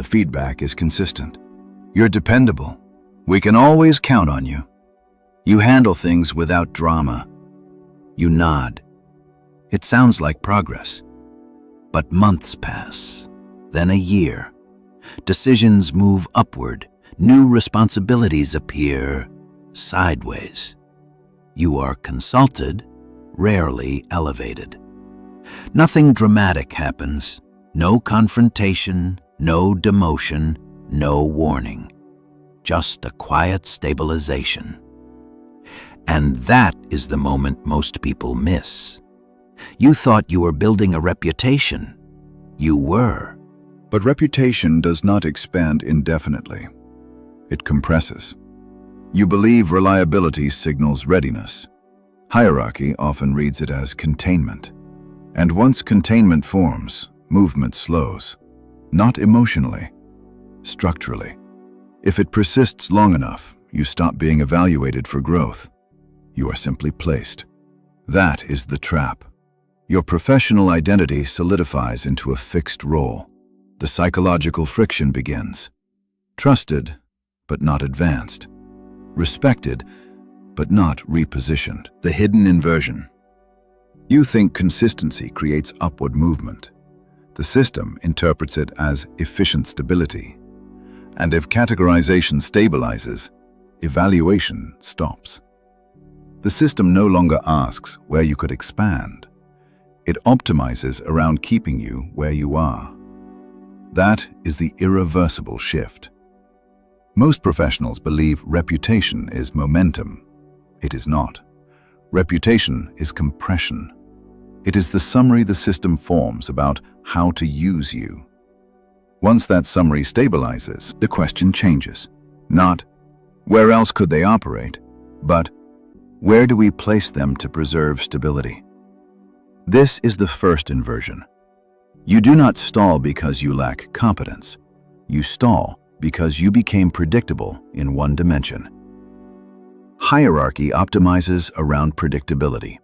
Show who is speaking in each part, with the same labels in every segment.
Speaker 1: feedback is consistent. You're dependable. We can always count on you. You handle things without drama. You nod. It sounds like progress. But months pass, then a year. Decisions move upward. New responsibilities appear sideways. You are consulted, rarely elevated. Nothing dramatic happens. No confrontation, no demotion, no warning. Just a quiet stabilization. And that is the moment most people miss. You thought you were building a reputation. You were.
Speaker 2: But reputation does not expand indefinitely. It compresses. You believe reliability signals readiness. Hierarchy often reads it as containment. And once containment forms, movement slows. Not emotionally, structurally. If it persists long enough, you stop being evaluated for growth. You are simply placed. That is the trap. Your professional identity solidifies into a fixed role. The psychological friction begins. Trusted, but not advanced. Respected, but not repositioned. The hidden inversion. You think consistency creates upward movement. The system interprets it as efficient stability. And if categorization stabilizes, evaluation stops. The system no longer asks where you could expand. It optimizes around keeping you where you are. That is the irreversible shift. Most professionals believe reputation is momentum. It is not. Reputation is compression. It is the summary the system forms about how to use you. Once that summary stabilizes, the question changes. Not, where else could they operate? But, where do we place them to preserve stability? This is the first inversion. You do not stall because you lack competence. You stall because you became predictable in one dimension. Hierarchy optimizes around predictability.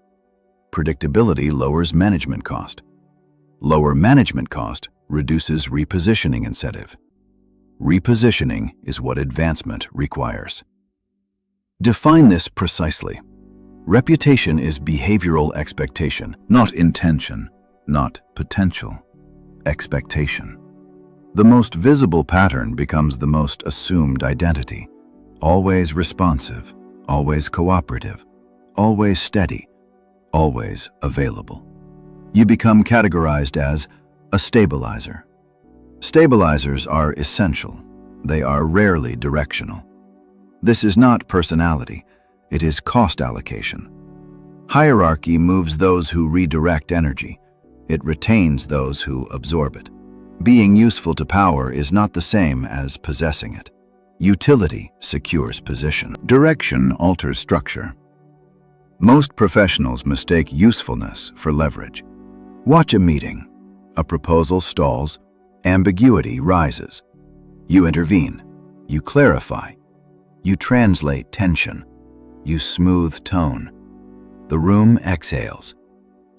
Speaker 2: Predictability lowers management cost. Lower management cost reduces repositioning incentive. Repositioning is what advancement requires. Define this precisely. Reputation is behavioral expectation, not intention, not potential. Expectation. The most visible pattern becomes the most assumed identity. Always responsive, always cooperative, always steady, always available. You become categorized as a stabilizer. Stabilizers are essential. They are rarely directional. This is not personality. It is cost allocation. Hierarchy moves those who redirect energy. It retains those who absorb it. Being useful to power is not the same as possessing it. Utility secures position. Direction alters structure. Most professionals mistake usefulness for leverage. Watch a meeting. A proposal stalls. Ambiguity rises. You intervene. You clarify. You translate tension. You smooth tone. The room exhales.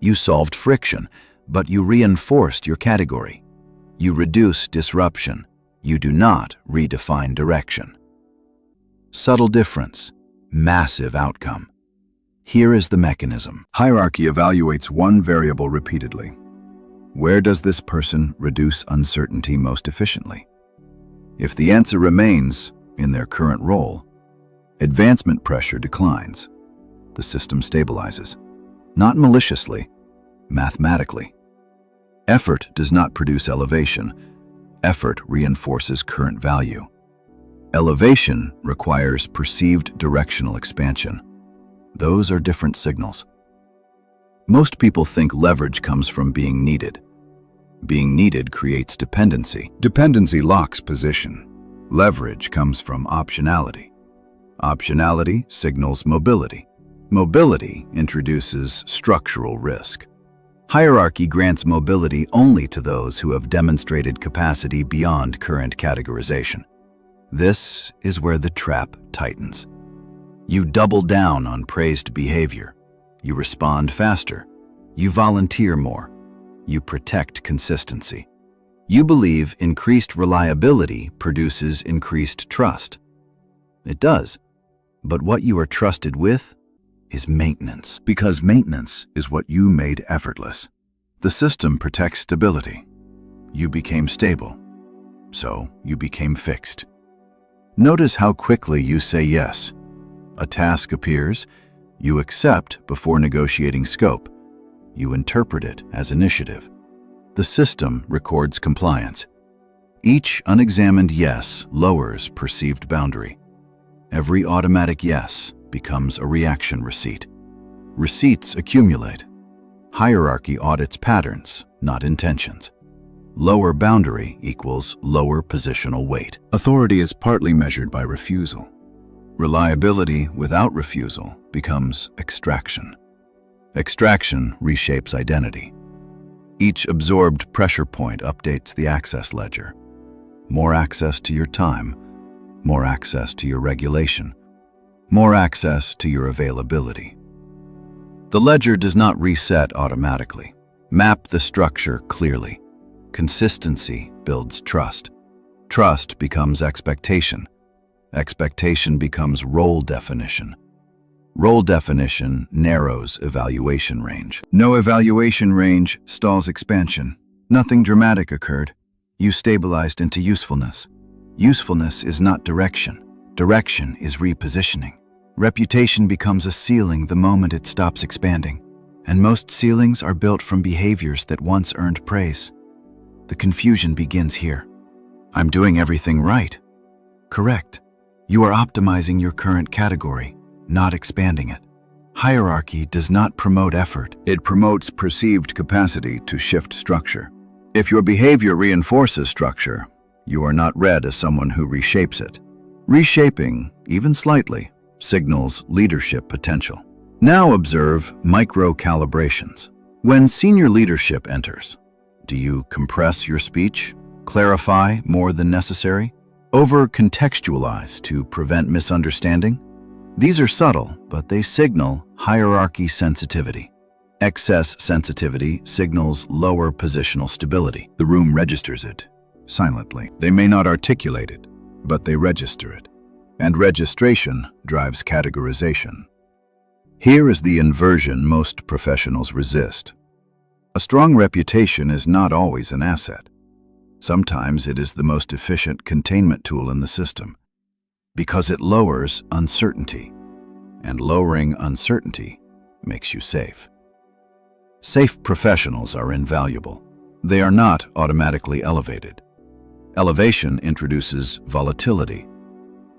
Speaker 2: You solved friction, but you reinforced your category. You reduce disruption. You do not redefine direction. Subtle difference, massive outcome. Here is the mechanism. Hierarchy evaluates one variable repeatedly. Where does this person reduce uncertainty most efficiently? If the answer remains in their current role, advancement pressure declines. The system stabilizes. Not maliciously, mathematically. Effort does not produce elevation. Effort reinforces current value. Elevation requires perceived directional expansion. Those are different signals. Most people think leverage comes from being needed. Being needed creates dependency. Dependency locks position. Leverage comes from optionality. Optionality signals mobility. Mobility introduces structural risk. Hierarchy grants mobility only to those who have demonstrated capacity beyond current categorization. This is where the trap tightens. You double down on praised behavior. You respond faster. You volunteer more. You protect consistency.
Speaker 1: You believe increased reliability produces increased trust. It does, but what you are trusted with is maintenance.
Speaker 2: Because maintenance is what you made effortless. The system protects stability. You became stable, so you became fixed. Notice how quickly you say yes. A task appears, you accept before negotiating scope. You interpret it as initiative. The system records compliance. Each unexamined yes lowers perceived boundary. Every automatic yes becomes a reaction receipt. Receipts accumulate. Hierarchy audits patterns, not intentions. Lower boundary equals lower positional weight. Authority is partly measured by refusal. Reliability without refusal becomes extraction. Extraction reshapes identity. Each absorbed pressure point updates the access ledger. More access to your time, more access to your regulation, more access to your availability. The ledger does not reset automatically. Map the structure clearly. Consistency builds trust. Trust becomes expectation. Expectation becomes role definition. Role definition narrows evaluation range. No evaluation range stalls expansion. Nothing dramatic occurred. You stabilized into usefulness. Usefulness is not direction. Direction is repositioning. Reputation becomes a ceiling the moment it stops expanding, and most ceilings are built from behaviors that once earned praise. The confusion begins here. I'm doing everything right. Correct. You are optimizing your current category, not expanding it. Hierarchy does not promote effort. It promotes perceived capacity to shift structure. If your behavior reinforces structure, you are not read as someone who reshapes it. Reshaping, even slightly, signals leadership potential. Now observe micro-calibrations. When senior leadership enters, do you compress your speech, clarify more than necessary, over-contextualize to prevent misunderstanding? These are subtle, but they signal hierarchy sensitivity. Excess sensitivity signals lower positional stability. The room registers it, silently. They may not articulate it, but they register it. And registration drives categorization. Here is the inversion most professionals resist. A strong reputation is not always an asset. Sometimes it is the most efficient containment tool in the system, because it lowers uncertainty, and lowering uncertainty makes you safe. Safe professionals are invaluable. They are not automatically elevated. Elevation introduces volatility.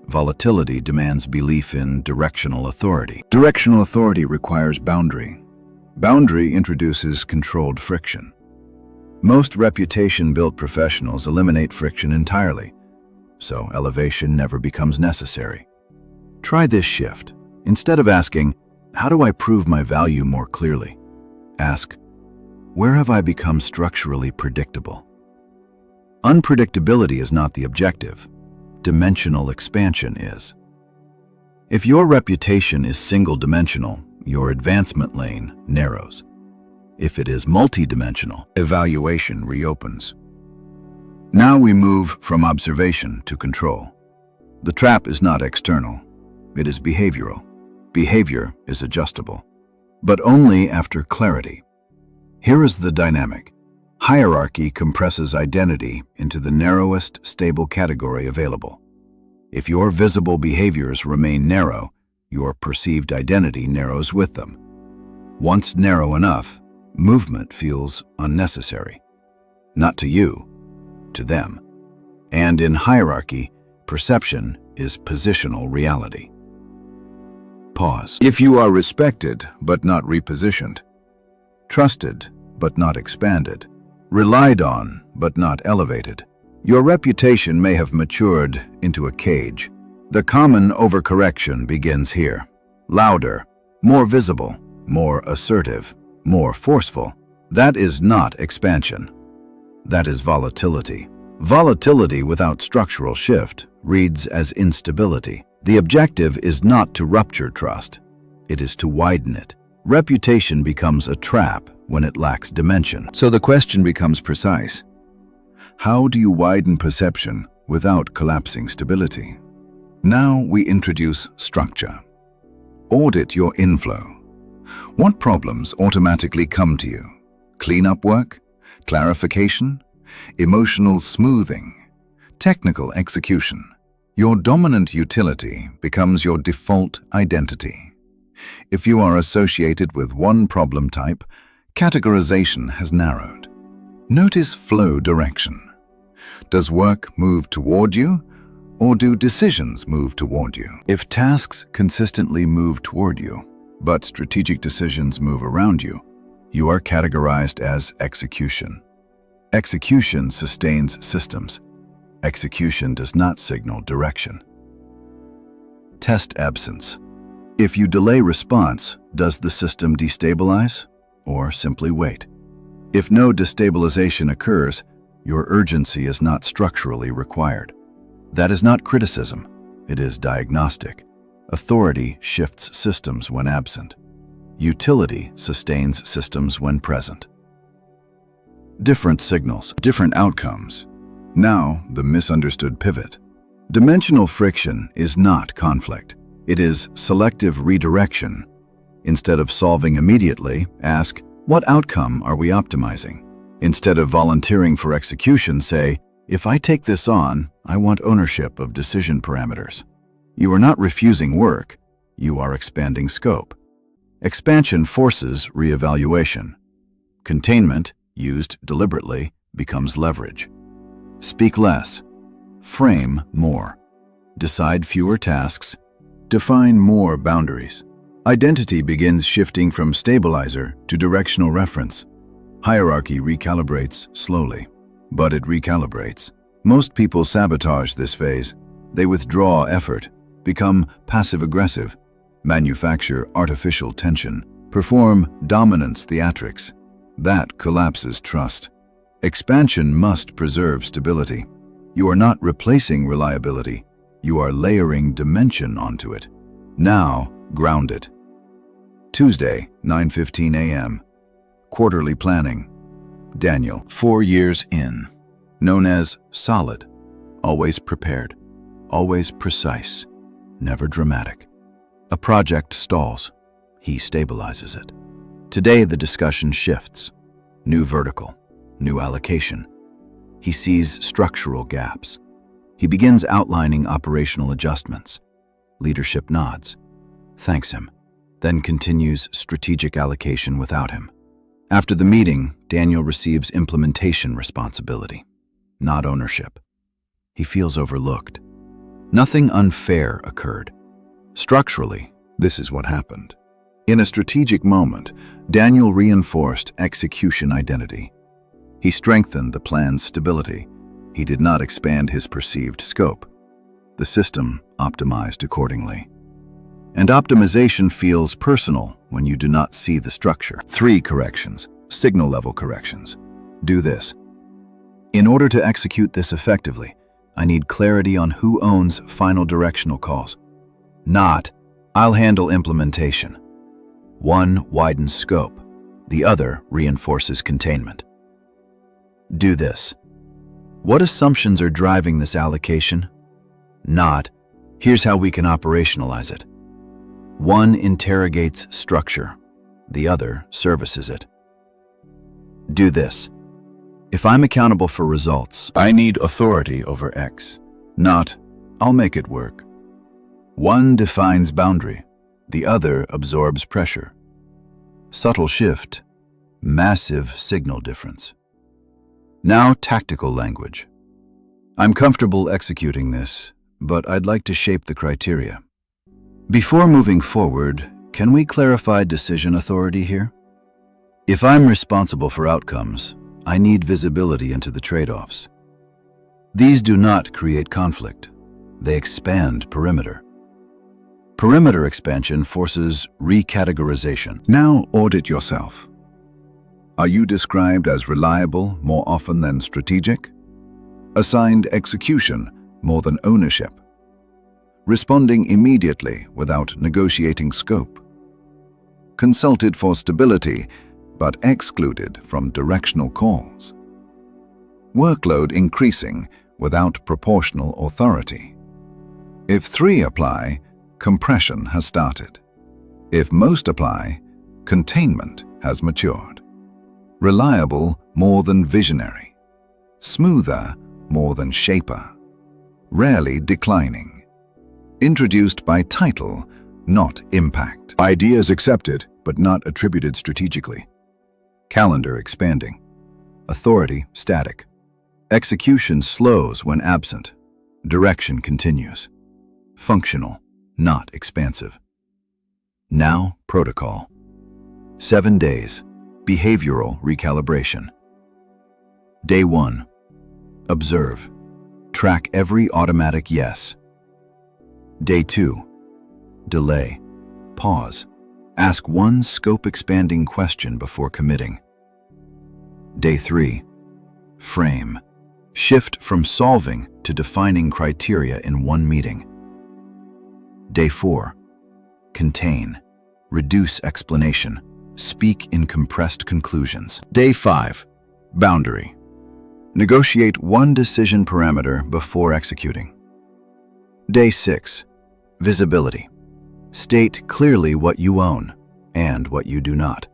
Speaker 2: Volatility demands belief in directional authority. Directional authority requires boundary. Boundary introduces controlled friction. Most reputation-built professionals eliminate friction entirely, so elevation never becomes necessary. Try this shift. Instead of asking, "How do I prove my value more clearly?" ask, "Where have I become structurally predictable?" Unpredictability is not the objective. Dimensional expansion is. If your reputation is single-dimensional, your advancement lane narrows. If it is multidimensional, evaluation reopens. Now we move from observation to control. The trap is not external. It is behavioral. Behavior is adjustable, but only after clarity. Here is the dynamic. Hierarchy compresses identity into the narrowest stable category available. If your visible behaviors remain narrow, your perceived identity narrows with them. Once narrow enough, movement feels unnecessary. Not to you, to them. And in hierarchy, perception is positional reality. Pause. If you are respected but not repositioned, trusted but not expanded, relied on but not elevated, your reputation may have matured into a cage. The common overcorrection begins here. Louder, more visible, more assertive, more forceful. That is not expansion. That is volatility. Volatility without structural shift reads as instability. The objective is not to rupture trust. It is to widen it. Reputation becomes a trap when it lacks dimension. So the question becomes precise. How do you widen perception without collapsing stability? Now we introduce structure. Audit your inflow. What problems automatically come to you? Cleanup work? Clarification? Emotional smoothing? Technical execution? Your dominant utility becomes your default identity. If you are associated with one problem type, categorization has narrowed. Notice flow direction. Does work move toward you, or do decisions move toward you? If tasks consistently move toward you, but strategic decisions move around you, you are categorized as execution. Execution sustains systems. Execution does not signal direction. Test absence. If you delay response, does the system destabilize or simply wait? If no destabilization occurs, your urgency is not structurally required. That is not criticism, it is diagnostic. Authority shifts systems when absent. Utility sustains systems when present. Different signals, different outcomes. Now, the misunderstood pivot. Dimensional friction is not conflict. It is selective redirection. Instead of solving immediately, ask, what outcome are we optimizing? Instead of volunteering for execution, say, if I take this on, I want ownership of decision parameters. You are not refusing work, you are expanding scope. Expansion forces reevaluation. Containment, used deliberately, becomes leverage. Speak less. Frame more. Decide fewer tasks. Define more boundaries. Identity begins shifting from stabilizer to directional reference. Hierarchy recalibrates slowly, but it recalibrates. Most people sabotage this phase. They withdraw effort, become passive-aggressive, manufacture artificial tension, perform dominance theatrics. That collapses trust. Expansion must preserve stability. You are not replacing reliability. You are layering dimension onto it. Now, ground it. Tuesday, 9:15 a.m. Quarterly planning. Daniel, 4 years in. Known as solid. Always prepared. Always precise. Never dramatic. A project stalls. He stabilizes it. Today the discussion shifts. New vertical. New allocation. He sees structural gaps. He begins outlining operational adjustments. Leadership nods. Thanks him. Then continues strategic allocation without him. After the meeting, Daniel receives implementation responsibility, not ownership. He feels overlooked. Nothing unfair occurred. Structurally, this is what happened. In a strategic moment, Daniel reinforced execution identity. He strengthened the plan's stability. He did not expand his perceived scope. The system optimized accordingly. And optimization feels personal when you do not see the structure. 3 corrections, signal level corrections. Do this. In order to execute this effectively, I need clarity on who owns final directional calls. Not, I'll handle implementation. One widens scope, the other reinforces containment. Do this. What assumptions are driving this allocation? Not, here's how we can operationalize it. One interrogates structure, the other services it. Do this. If I'm accountable for results, I need authority over X. Not, I'll make it work. One defines boundary, the other absorbs pressure. Subtle shift, massive signal difference. Now tactical language. I'm comfortable executing this, but I'd like to shape the criteria. Before moving forward, can we clarify decision authority here? If I'm responsible for outcomes, I need visibility into the trade-offs. These do not create conflict. They expand perimeter. Perimeter expansion forces recategorization. Now audit yourself. Are you described as reliable more often than strategic? Assigned execution more than ownership? Responding immediately without negotiating scope? Consulted for stability, but excluded from directional calls? Workload increasing without proportional authority. If 3 apply, compression has started. If most apply, containment has matured. Reliable more than visionary. Smoother more than shaper. Rarely declining. Introduced by title, not impact.
Speaker 3: Ideas accepted, but not attributed strategically. Calendar expanding. Authority static. Execution slows when absent. Direction continues. Functional, not expansive. Now protocol. 7 days. Behavioral recalibration. Day 1. Observe. Track every automatic yes. Day 2. Delay. Pause. Ask one scope-expanding question before committing. Day 3. Frame. Shift from solving to defining criteria in one meeting. Day 4. Contain. Reduce explanation. Speak in compressed conclusions. Day 5. Boundary. Negotiate one decision parameter before executing. Day 6. Visibility. State clearly what you own and what you do not.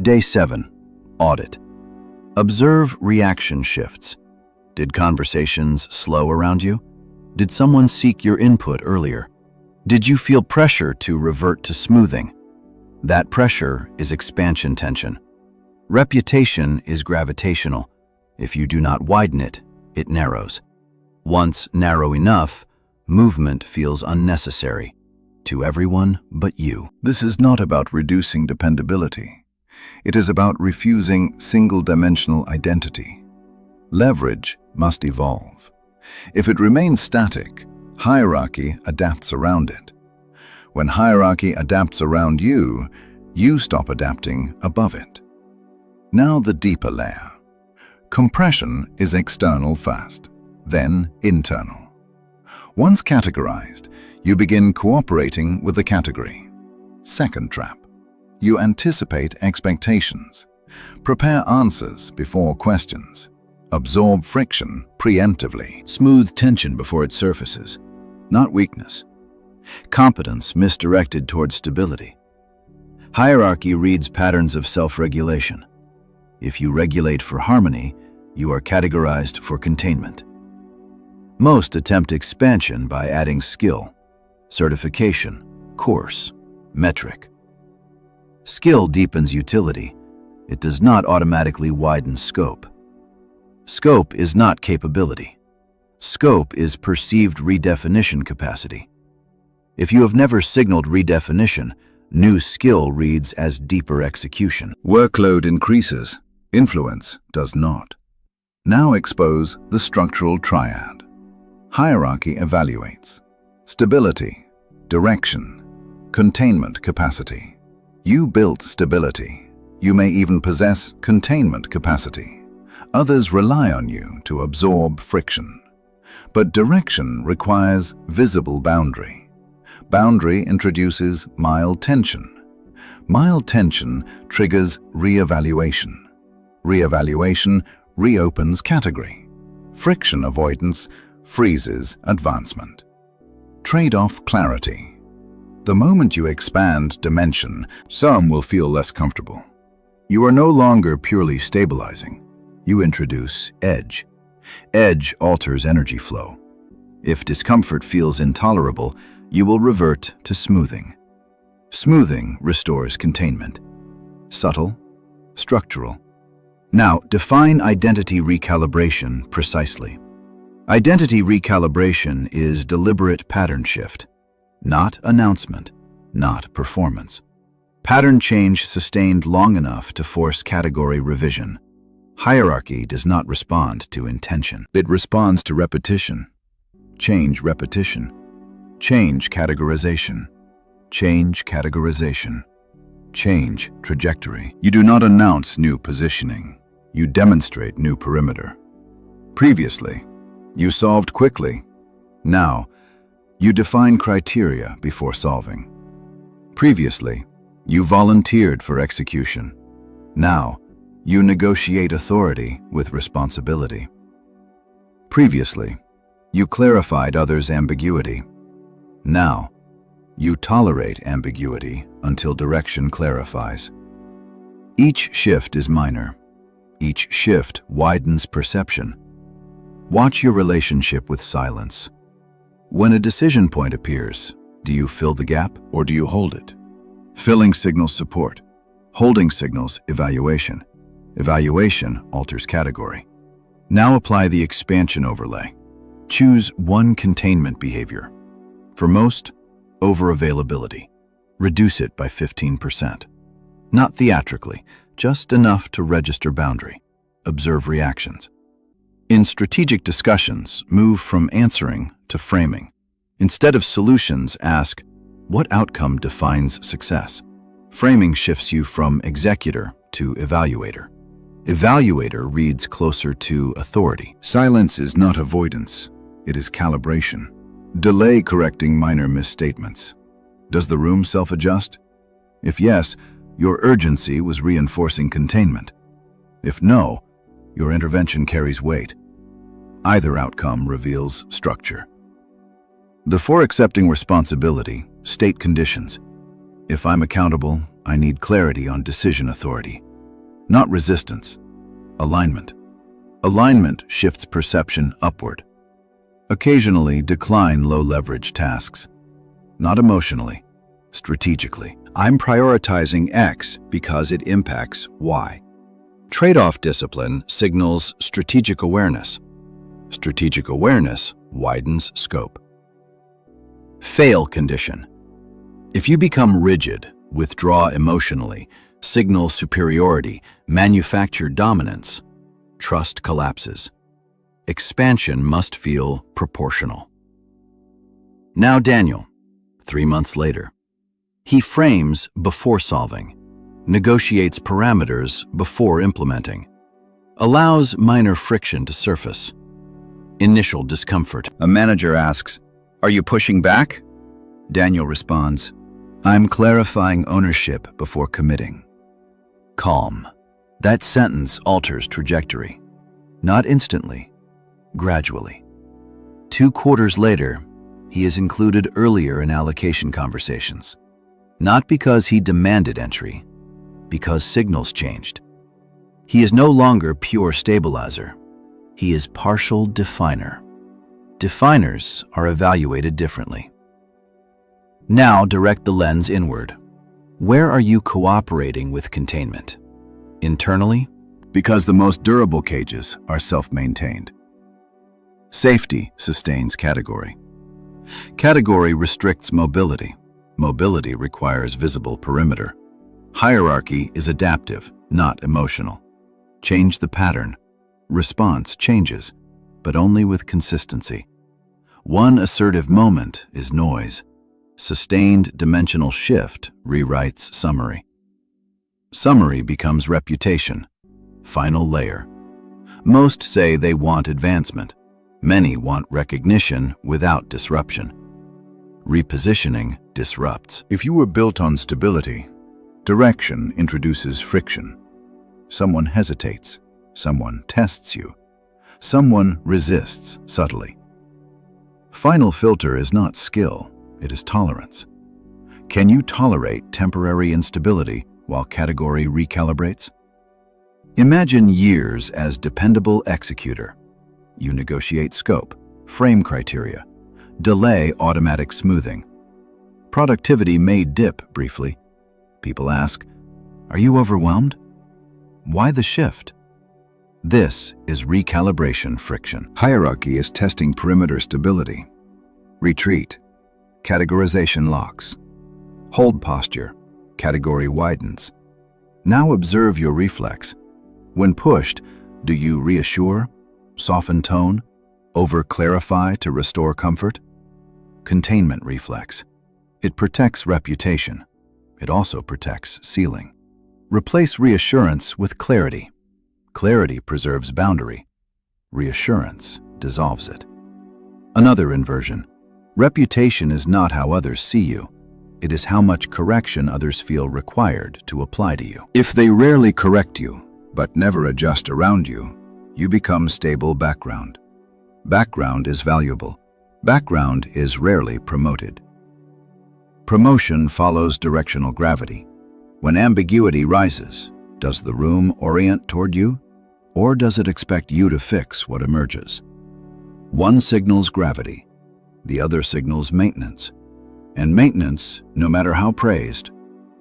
Speaker 3: Day 7. Audit. Observe reaction shifts. Did conversations slow around you? Did someone seek your input earlier? Did you feel pressure to revert to smoothing? That pressure is expansion tension. Reputation is gravitational. If you do not widen it, it narrows. Once narrow enough, movement feels unnecessary to everyone but you.
Speaker 2: This is not about reducing dependability. It is about refusing single-dimensional identity. Leverage must evolve. If it remains static, hierarchy adapts around it. When hierarchy adapts around you, you stop adapting above it. Now the deeper layer. Compression is external first, then internal. Once categorized, you begin cooperating with the category. Second trap. You anticipate expectations. Prepare answers before questions. Absorb friction preemptively.
Speaker 3: Smooth tension before it surfaces, not weakness.
Speaker 1: Competence misdirected towards stability. Hierarchy reads patterns of self-regulation. If you regulate for harmony, you are categorized for containment. Most attempt expansion by adding skill, certification, course, metric. Skill deepens utility. It does not automatically widen scope. Scope is not capability. Scope is perceived redefinition capacity. If you have never signaled redefinition, new skill reads as deeper execution.
Speaker 2: Workload increases, influence does not. Now expose the structural triad. Hierarchy evaluates. Stability, direction, containment capacity. You built stability. You may even possess containment capacity. Others rely on you to absorb friction. But direction requires visible boundary. Boundary introduces mild tension. Mild tension triggers reevaluation. Reevaluation reopens category. Friction avoidance freezes advancement. Trade-off clarity. The moment you expand dimension,
Speaker 3: Some will feel less comfortable. You are no longer purely stabilizing. You introduce edge. Edge alters energy flow. If discomfort feels intolerable, you will revert to smoothing. Smoothing restores containment. Subtle, structural. Now, define identity recalibration precisely. Identity recalibration is deliberate pattern shift, not announcement, not performance. Pattern change sustained long enough to force category revision. Hierarchy does not respond to intention. It responds to repetition. Change repetition. Change categorization. Change categorization. Change trajectory. You do not announce new positioning. You demonstrate new perimeter. Previously, you solved quickly. Now, you define criteria before solving. Previously, you volunteered for execution. Now,
Speaker 1: You negotiate authority with responsibility. Previously, you clarified others' ambiguity. Now, you tolerate ambiguity until direction clarifies. Each shift is minor. Each shift widens perception. Watch your relationship with silence. When a decision point appears, do you fill the gap?
Speaker 2: Or do you hold it? Filling signals support. Holding signals evaluation. Evaluation alters category. Now apply the expansion overlay. Choose one containment behavior. For most, over-availability. Reduce it by 15%. Not theatrically, just enough to register boundary. Observe reactions. In strategic discussions, move from answering to framing. Instead of solutions, ask, what outcome defines success? Framing shifts you from executor to evaluator. Evaluator reads closer to authority. Silence is not avoidance, it is calibration. Delay correcting minor misstatements. Does the room self-adjust? If yes, your urgency was reinforcing containment. If no, your intervention carries weight. Either outcome reveals structure. Before accepting responsibility, state conditions. If I'm accountable, I need clarity on decision authority. Not resistance. Alignment. Alignment shifts perception upward. Occasionally decline low-leverage tasks. Not emotionally, strategically. I'm prioritizing X because it impacts Y. Trade-off discipline signals strategic awareness. Strategic awareness widens scope. Fail condition. If you become rigid, withdraw emotionally, signal superiority, manufacture dominance, trust collapses. Expansion must feel proportional. Now Daniel, 3 months later. He frames before solving, negotiates parameters before implementing, allows minor friction to surface. Initial discomfort. A manager asks, "Are you pushing back?" Daniel responds, "I'm clarifying ownership before committing." Calm. That sentence alters trajectory. Not instantly, gradually. 2 quarters later, he is included earlier in allocation conversations. Not because he demanded entry, because signals changed. He is no longer pure stabilizer. He is partial definer. Definers are evaluated differently. Now direct the lens inward. Where are you cooperating with containment? Internally? Because the most durable cages are self-maintained. Safety sustains category. Category restricts mobility. Mobility requires visible perimeter. Hierarchy is adaptive, not emotional. Change the pattern. Response changes, but only with consistency. One assertive moment is noise. Sustained dimensional shift rewrites summary. Summary becomes reputation. Final layer. Most say they want advancement. Many want recognition without disruption. Repositioning disrupts. If you were built on stability, direction introduces friction. Someone hesitates. Someone tests you. Someone resists subtly. Final filter is not skill, it is tolerance. Can you tolerate temporary instability while category recalibrates? Imagine years as dependable executor. You negotiate scope, frame criteria, delay automatic smoothing. Productivity may dip briefly. People ask, "Are you overwhelmed?" Why the shift? This is recalibration friction. Hierarchy is testing perimeter stability. Retreat. Categorization locks. Hold posture. Category widens. Now observe your reflex. When pushed, do you reassure, soften tone, over-clarify to restore comfort? Containment reflex. It protects reputation. It also protects ceiling. Replace reassurance with clarity. Clarity preserves boundary. Reassurance dissolves it. Another inversion. Reputation is not how others see you. It is how much correction others feel required to apply to you. If they rarely correct you, but never adjust around you, you become stable background. Background is valuable. Background is rarely promoted. Promotion follows directional gravity. When ambiguity rises, does the room orient toward you, or does it expect you to fix what emerges? One signals gravity, the other signals maintenance. And maintenance, no matter how praised,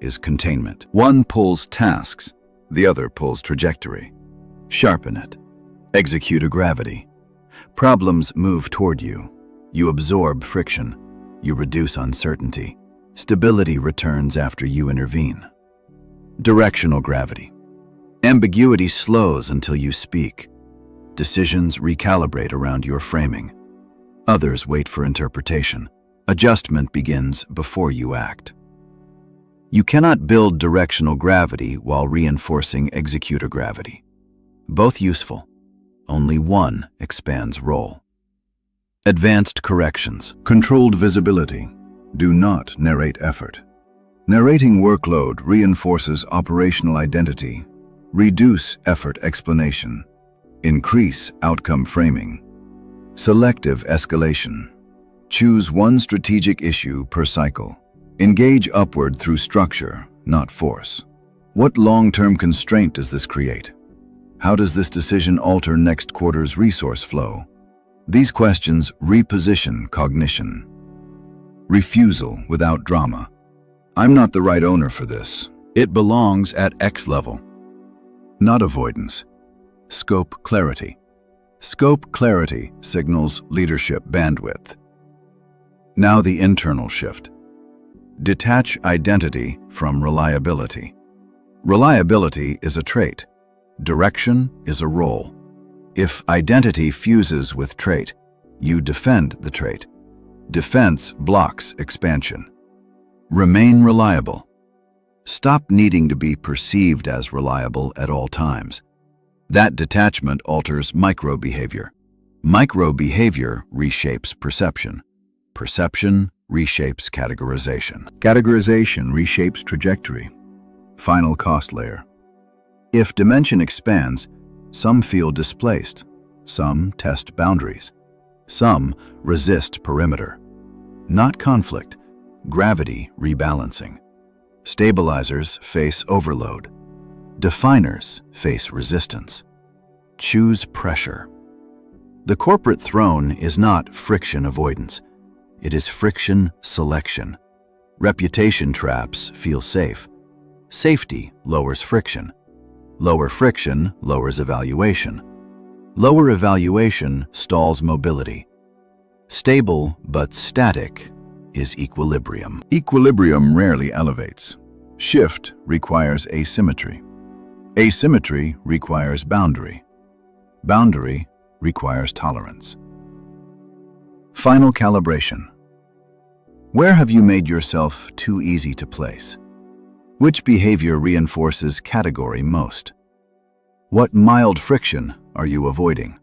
Speaker 2: is containment. One pulls tasks, the other pulls trajectory. Sharpen it. Execute a gravity. Problems move toward you. You absorb friction. You reduce uncertainty. Stability returns after you intervene. Directional gravity. Ambiguity slows until you speak. Decisions recalibrate around your framing. Others wait for interpretation. Adjustment begins before you act. You cannot build directional gravity while reinforcing executor gravity. Both useful. Only one expands role. Advanced corrections. Controlled visibility. Do not narrate effort. Narrating workload reinforces operational identity. Reduce effort explanation. Increase outcome framing. Selective escalation. Choose one strategic issue per cycle. Engage upward through structure, not force. What long-term constraint does this create? How does this decision alter next quarter's resource flow? These questions reposition cognition. Refusal without drama. I'm not the right owner for this. It belongs at X level. Not avoidance. Scope clarity. Scope clarity signals leadership bandwidth. Now the internal shift. Detach identity from reliability. Reliability is a trait. Direction is a role. If identity fuses with trait, you defend the trait. Defense blocks expansion. Remain reliable. Stop needing to be perceived as reliable at all times. That detachment alters micro-behavior. Micro-behavior reshapes perception. Perception reshapes categorization. Categorization reshapes trajectory. Final cost layer. If dimension expands, some feel displaced, some test boundaries, some resist perimeter. Not conflict, gravity rebalancing. Stabilizers face overload. Definers face resistance. Choose pressure. The corporate throne is not friction avoidance. It is friction selection. Reputation traps feel safe. Safety lowers friction. Lower friction lowers evaluation. Lower evaluation stalls mobility. Stable but static is equilibrium. Equilibrium rarely elevates. Shift requires asymmetry. Asymmetry requires boundary. Boundary requires tolerance. Final calibration. Where have you made yourself too easy to place? Which behavior reinforces category most? What mild friction are you avoiding?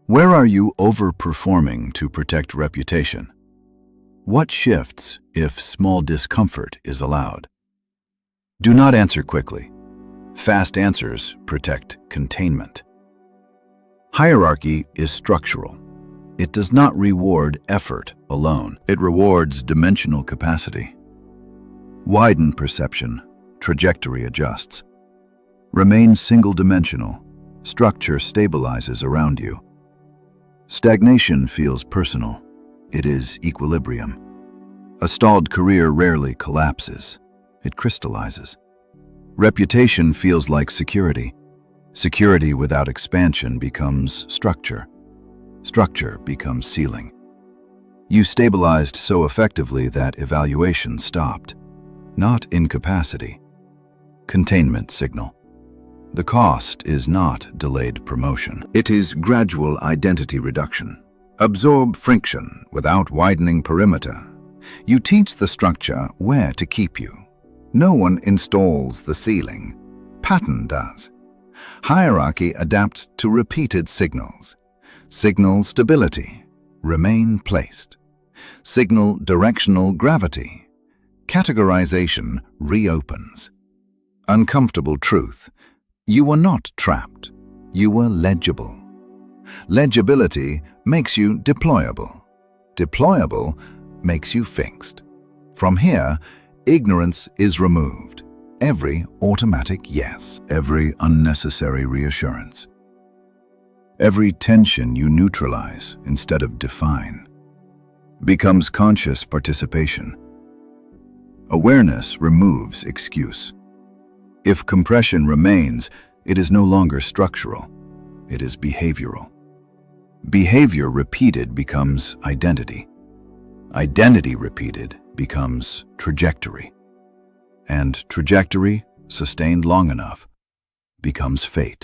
Speaker 2: Where are you overperforming to protect reputation? What shifts if small discomfort is allowed? Do not answer quickly. Fast answers protect containment. Hierarchy is structural. It does not reward effort alone. It rewards dimensional capacity. Widen perception, trajectory adjusts. Remain single-dimensional, structure stabilizes around you. Stagnation feels personal. It is equilibrium. A stalled career rarely collapses. It crystallizes. Reputation feels like security. Security without expansion becomes structure. Structure becomes ceiling. You stabilized so effectively that evaluation stopped. Not incapacity. Containment signal. The cost is not delayed promotion. It is gradual identity reduction. Absorb friction without widening perimeter. You teach the structure where to keep you. No one installs the ceiling. Pattern does. Hierarchy adapts to repeated signals. Signal stability. Remain placed. Signal directional gravity. Categorization reopens. Uncomfortable truth.
Speaker 1: You were not trapped. You were legible. Legibility makes you deployable. Deployable makes you fixed. From here, ignorance is removed. Every automatic yes.
Speaker 2: Every unnecessary reassurance. Every tension you neutralize instead of define becomes conscious participation. Awareness removes excuse. If compression remains, it is no longer structural. It is behavioral. Behavior repeated becomes identity. Identity repeated becomes trajectory. And trajectory, sustained long enough, becomes fate.